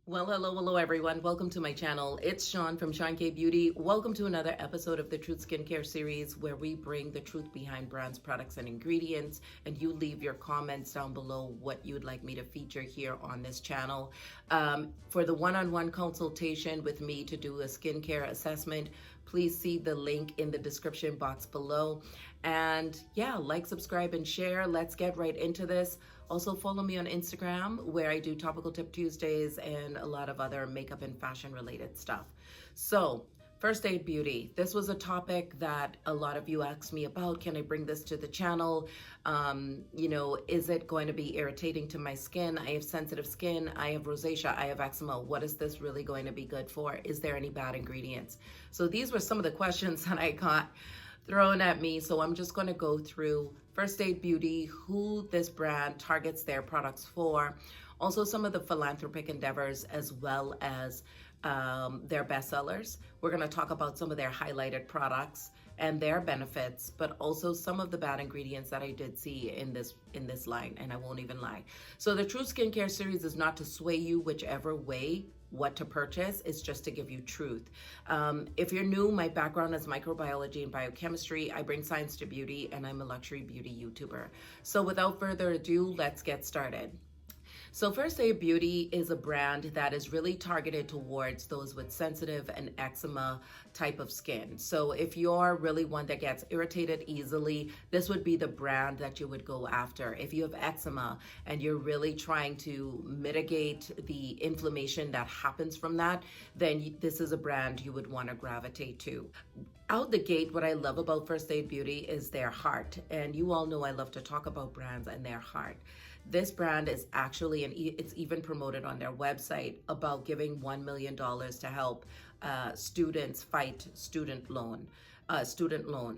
Well, hello everyone. Welcome to my channel. It's Sean from Seankbeauty. Welcome to another episode of the Truth Skincare series where we bring the truth behind brands, products, and ingredients. And you leave your comments down below what you'd like me to feature here on this channel. For the one-on-one consultation with me to do a skincare assessment, please see the link in the description box below. And yeah, like, subscribe, and share. Let's get right into this. Also follow me on Instagram where I do Topical Tip Tuesdays and a lot of other makeup and fashion related stuff. So First Aid Beauty. This was a topic that a lot of you asked me about. Can I bring this to the channel? Is it going to be irritating to my skin? I have sensitive skin. I have rosacea. I have eczema. What is this really going to be good for? Is there any bad ingredients? So these were some of the questions that I got thrown at me. So I'm just going to go through First Aid Beauty, who this brand targets their products for, also some of the philanthropic endeavors, as well as their bestsellers. We're going to talk about some of their highlighted products and their benefits, but also some of the bad ingredients that I did see in this line, and I won't even lie. So the True Skincare series is not to sway you whichever way what to purchase, is just to give you truth. If you're new, my background is microbiology and biochemistry. I bring science to beauty, and I'm a luxury beauty YouTuber. So without further ado, let's get started. So First Aid Beauty is a brand that is really targeted towards those with sensitive and eczema type of skin. So if you're really one that gets irritated easily, this would be the brand that you would go after. If you have eczema and you're really trying to mitigate the inflammation that happens from that, then this is a brand you would want to gravitate to. Out the gate, what I love about First Aid Beauty is their heart. And you all know I love to talk about brands and their heart. This brand is actually, and it's even promoted on their website, about giving $1 million to help students fight student loans,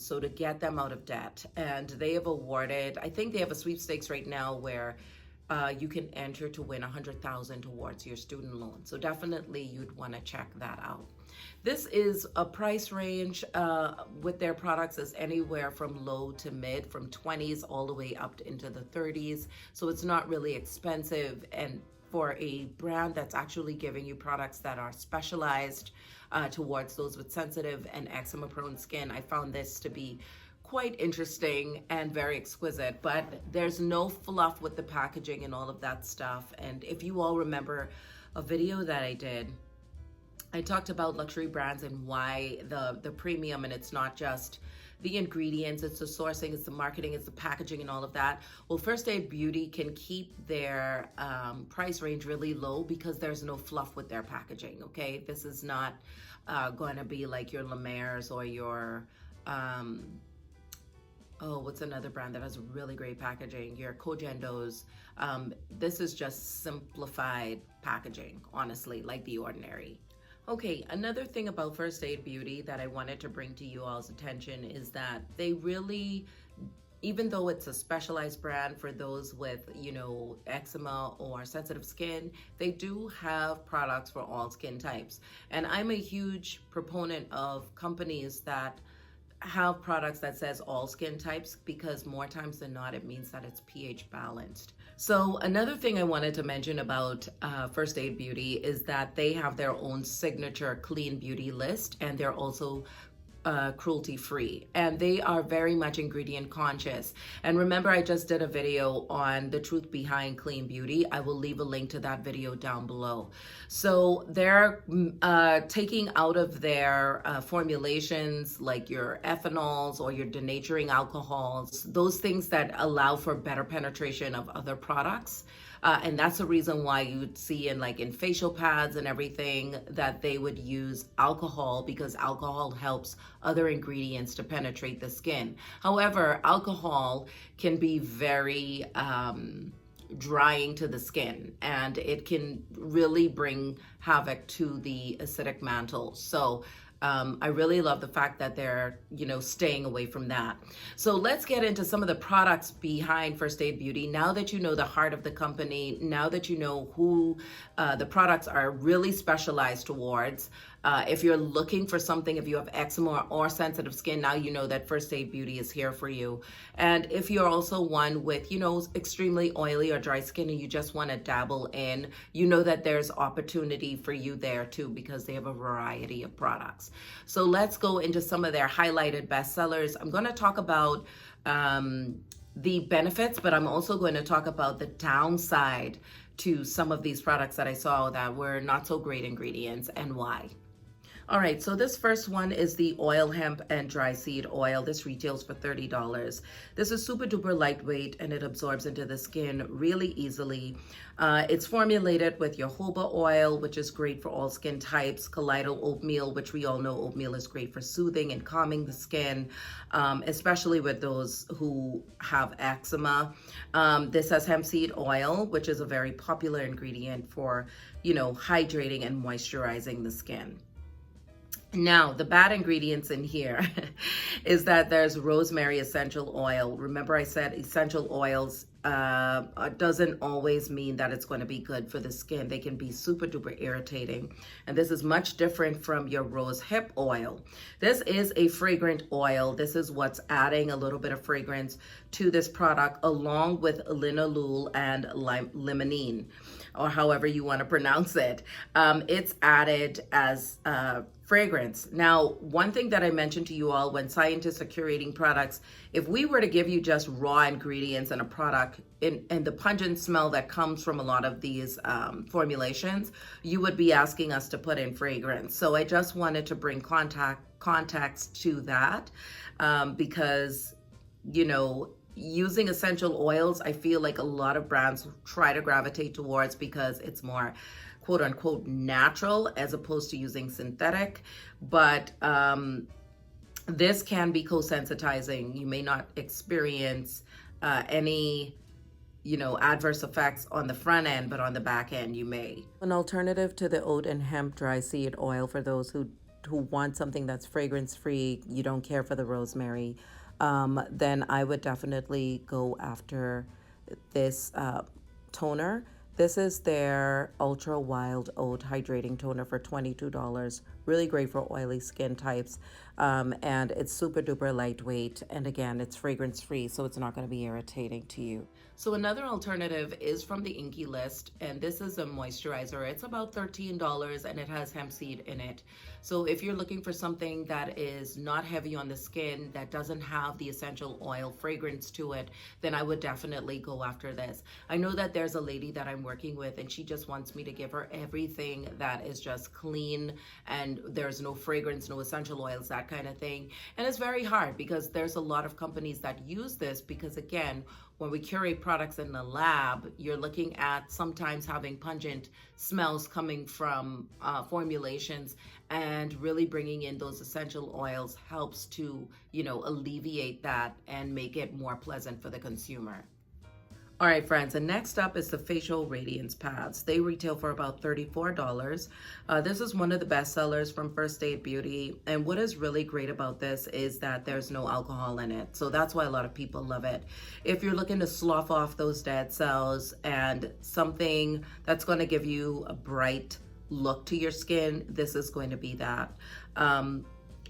so to get them out of debt. And they have awarded, I think they have a sweepstakes right now where you can enter to win $100,000 towards your student loan. So definitely you'd want to check that out. This is a price range with their products is anywhere from low to mid, from 20s all the way up into the 30s. So it's not really expensive. And for a brand that's actually giving you products that are specialized towards those with sensitive and eczema prone skin, I found this to be quite interesting and very exquisite. But there's no fluff with the packaging and all of that stuff. And if you all remember a video that I did, I talked about luxury brands and why the premium, and it's not just the ingredients, it's the sourcing, it's the marketing, it's the packaging and all of that. Well, First Aid Beauty can keep their price range really low because there's no fluff with their packaging, okay? This is not going to be like your La Mer's or your, what's another brand that has really great packaging? Your Kojendo's. This is just simplified packaging, honestly, like The Ordinary. Okay, another thing about First Aid Beauty that I wanted to bring to you all's attention is that they really, even though it's a specialized brand for those with, eczema or sensitive skin, they do have products for all skin types. And I'm a huge proponent of companies that have products that says all skin types, because more times than not, it means that it's pH balanced. So another thing I wanted to mention about First Aid Beauty is that they have their own signature clean beauty list, and they're also cruelty free, and they are very much ingredient conscious. And remember, I just did a video on the truth behind clean beauty. I will leave a link to that video down below. So they're taking out of their formulations like your ethanols or your denaturing alcohols, those things that allow for better penetration of other products. And that's the reason why you'd see in facial pads and everything that they would use alcohol, because alcohol helps other ingredients to penetrate the skin. However, alcohol can be very drying to the skin, and it can really bring havoc to the acidic mantle. So I really love the fact that they're, staying away from that. So let's get into some of the products behind First Aid Beauty. Now that you know the heart of the company, now that you know who the products are really specialized towards, If you're looking for something, if you have eczema or sensitive skin, now you know that First Aid Beauty is here for you. And if you're also one with, extremely oily or dry skin and you just want to dabble in, you know that there's opportunity for you there too, because they have a variety of products. So let's go into some of their highlighted bestsellers. I'm going to talk about the benefits, but I'm also going to talk about the downside to some of these products that I saw that were not so great ingredients and why. All right, so this first one is the Oil Hemp and Dry Seed Oil. This retails for $30. This is super duper lightweight and it absorbs into the skin really easily. It's formulated with jojoba oil, which is great for all skin types, colloidal oatmeal, which we all know oatmeal is great for soothing and calming the skin, especially with those who have eczema. This has hemp seed oil, which is a very popular ingredient for, hydrating and moisturizing the skin. Now, the bad ingredients in here is that there's rosemary essential oil. Remember I said essential oils doesn't always mean that it's going to be good for the skin. They can be super duper irritating. And this is much different from your rose hip oil. This is a fragrant oil. This is what's adding a little bit of fragrance to this product along with linalool and limonene, or however you want to pronounce it. It's added as fragrance. Now, one thing that I mentioned to you all when scientists are curating products, if we were to give you just raw ingredients in a product and the pungent smell that comes from a lot of these formulations, you would be asking us to put in fragrance. So I just wanted to bring context to that because, using essential oils, I feel like a lot of brands try to gravitate towards because it's more quote unquote natural as opposed to using synthetic. But this can be co-sensitizing. You may not experience any adverse effects on the front end, but on the back end you may. An alternative to the Oat and Hemp Dry Seed Oil for those who want something that's fragrance free, you don't care for the rosemary, then I would definitely go after this toner. This is their Ultra Wild Oat Hydrating Toner for $22. Really great for oily skin types. And it's super duper lightweight. And again, it's fragrance free, so it's not going to be irritating to you. So another alternative is from the Inkey list, and this is a moisturizer. It's about $13 and it has hemp seed in it. So if you're looking for something that is not heavy on the skin, that doesn't have the essential oil fragrance to it, then I would definitely go after this. I know that there's a lady that I'm working with and she just wants me to give her everything that is just clean and there's no fragrance, no essential oils, that kind of thing. And it's very hard because there's a lot of companies that use this because, again, when we curate products in the lab, you're looking at sometimes having pungent smells coming from formulations, and really bringing in those essential oils helps to, alleviate that and make it more pleasant for the consumer. All right, friends, and next up is the facial radiance pads. They retail for about $34. This is one of the best sellers from First Aid Beauty. And what is really great about this is that there's no alcohol in it. So that's why a lot of people love it. If you're looking to slough off those dead cells and something that's going to give you a bright look to your skin, this is going to be that.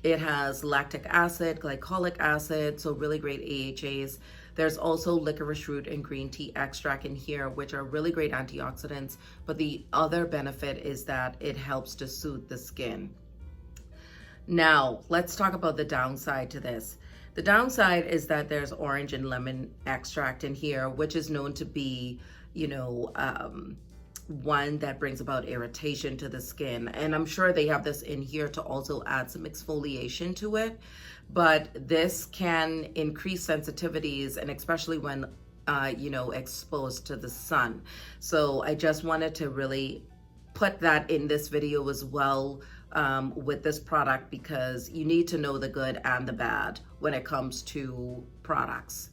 It has lactic acid, glycolic acid, so really great AHAs. There's also licorice root and green tea extract in here, which are really great antioxidants. But the other benefit is that it helps to soothe the skin. Now, let's talk about the downside to this. The downside is that there's orange and lemon extract in here, which is known to be, one that brings about irritation to the skin. And I'm sure they have this in here to also add some exfoliation to it. But this can increase sensitivities, and especially when, exposed to the sun. So I just wanted to really put that in this video as well with this product, because you need to know the good and the bad when it comes to products.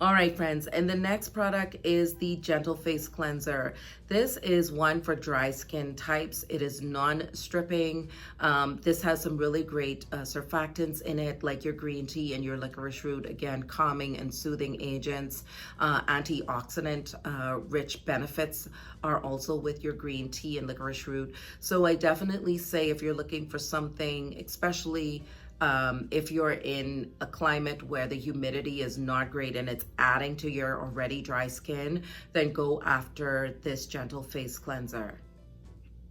All right, friends, and the next product is the Gentle Face Cleanser. This is one for dry skin types. It is non-stripping. This has some really great surfactants in it, like your green tea and your licorice root. Again, calming and soothing agents. Antioxidant rich benefits are also with your green tea and licorice root. So I definitely say if you're looking for something, especially if you're in a climate where the humidity is not great and it's adding to your already dry skin, then go after this Gentle Face Cleanser.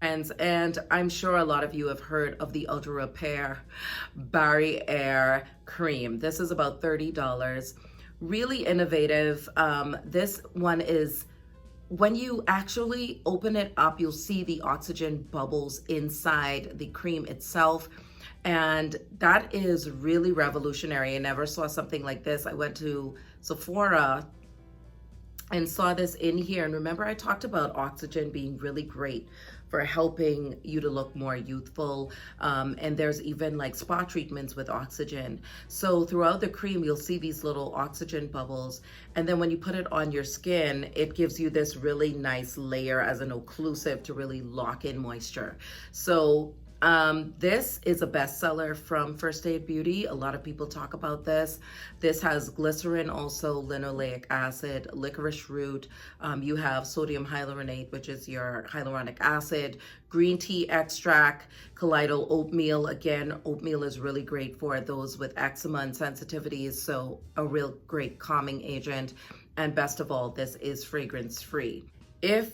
And I'm sure a lot of you have heard of the Ultra Repair amBarrAir cream. This is about $30. Really innovative. This one is, when you actually open it up, you'll see the oxygen bubbles inside the cream itself. And that is really revolutionary. I never saw something like this. I went to Sephora and saw this in here. And remember, I talked about oxygen being really great for helping you to look more youthful. And there's even like spa treatments with oxygen. So throughout the cream, you'll see these little oxygen bubbles. And then when you put it on your skin, it gives you this really nice layer as an occlusive to really lock in moisture. So this is a bestseller from First Aid Beauty. A lot of people talk about this. This has glycerin, also linoleic acid, licorice root. You have sodium hyaluronate, which is your hyaluronic acid, green tea extract, colloidal oatmeal. Again, oatmeal is really great for those with eczema and sensitivities, so a real great calming agent. And best of all, this is fragrance free. If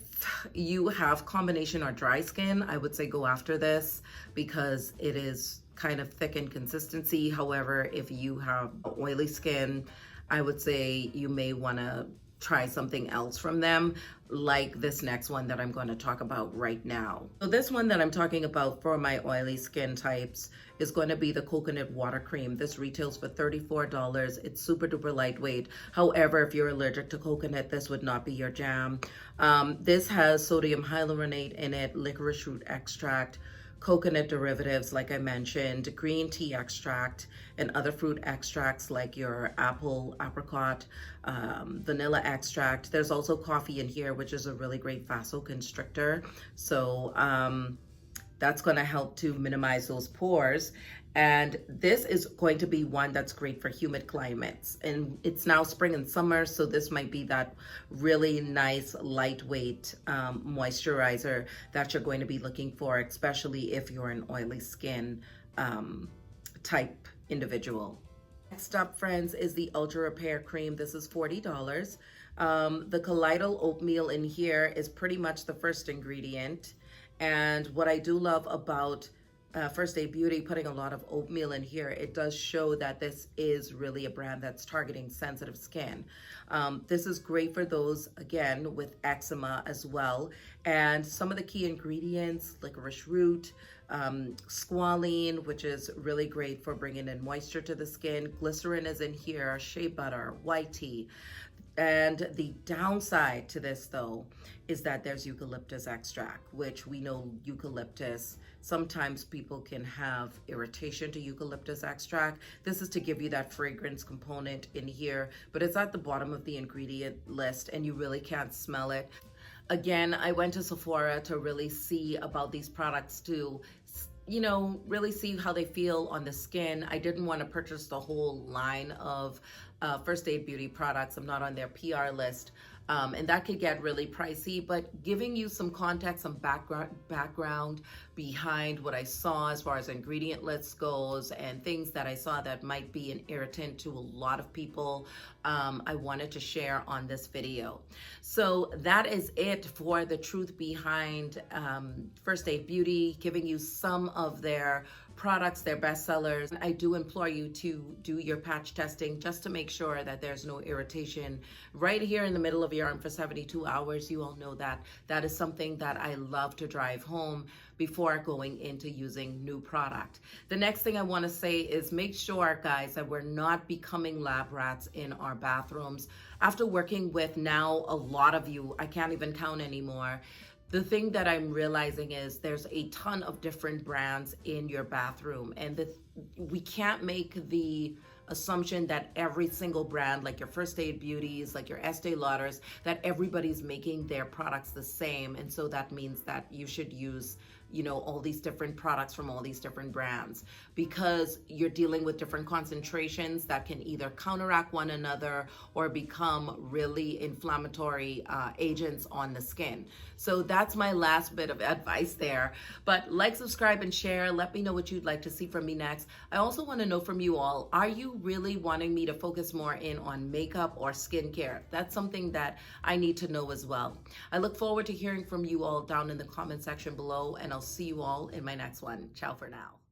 you have combination or dry skin, I would say go after this because it is kind of thick in consistency. However, if you have oily skin, I would say you may want to try something else from them, like this next one that I'm going to talk about right now. So this one that I'm talking about for my oily skin types is going to be the coconut water cream. This retails for $34. It's super duper lightweight. However, if you're allergic to coconut, this would not be your jam. This has sodium hyaluronate in it, licorice root extract, coconut derivatives, like I mentioned, green tea extract, and other fruit extracts like your apple, apricot, vanilla extract. There's also coffee in here, which is a really great vasoconstrictor. So that's going to help to minimize those pores. And this is going to be one that's great for humid climates. And it's now spring and summer, so this might be that really nice, lightweight moisturizer that you're going to be looking for, especially if you're an oily skin type individual. Next up, friends, is the Ultra Repair cream. This is $40. The colloidal oatmeal in here is pretty much the first ingredient. And what I do love about First Aid Beauty putting a lot of oatmeal in here, it does show that this is really a brand that's targeting sensitive skin. This is great for those, again, with eczema as well. And some of the key ingredients, licorice root, squalene, which is really great for bringing in moisture to the skin. Glycerin is in here, shea butter, white tea. And the downside to this, though, is that there's eucalyptus extract, which we know eucalyptus, sometimes people can have irritation to eucalyptus extract. This is to give you that fragrance component in here, but it's at the bottom of the ingredient list and you really can't smell it. Again, I went to Sephora to really see about these products to, you know, really see how they feel on the skin. I didn't want to purchase the whole line of First Aid Beauty products. I'm not on their PR list. And that could get really pricey, but giving you some context, some background behind what I saw as far as ingredient list goes and things that I saw that might be an irritant to a lot of people, I wanted to share on this video. So that is it for the truth behind First Aid Beauty, giving you some of their products, their bestsellers. I do implore you to do your patch testing just to make sure that there's no irritation right here in the middle of your arm for 72 hours. You all know that that is something that I love to drive home before going into using new product. The next thing I want to say is make sure, guys, that we're not becoming lab rats in our bathrooms. After working with now a lot of you, I can't even count anymore, the thing that I'm realizing is there's a ton of different brands in your bathroom, and we can't make the assumption that every single brand, like your First Aid Beauties, like your Estee Lauders, that everybody's making their products the same. And so that means that you should use, all these different products from all these different brands, because you're dealing with different concentrations that can either counteract one another or become really inflammatory agents on the skin. So that's my last bit of advice there. But like, subscribe, and share. Let me know what you'd like to see from me next. I also want to know from you all, are you really wanting me to focus more in on makeup or skincare? That's something that I need to know as well. I look forward to hearing from you all down in the comment section below, and I'll see you all in my next one. Ciao for now.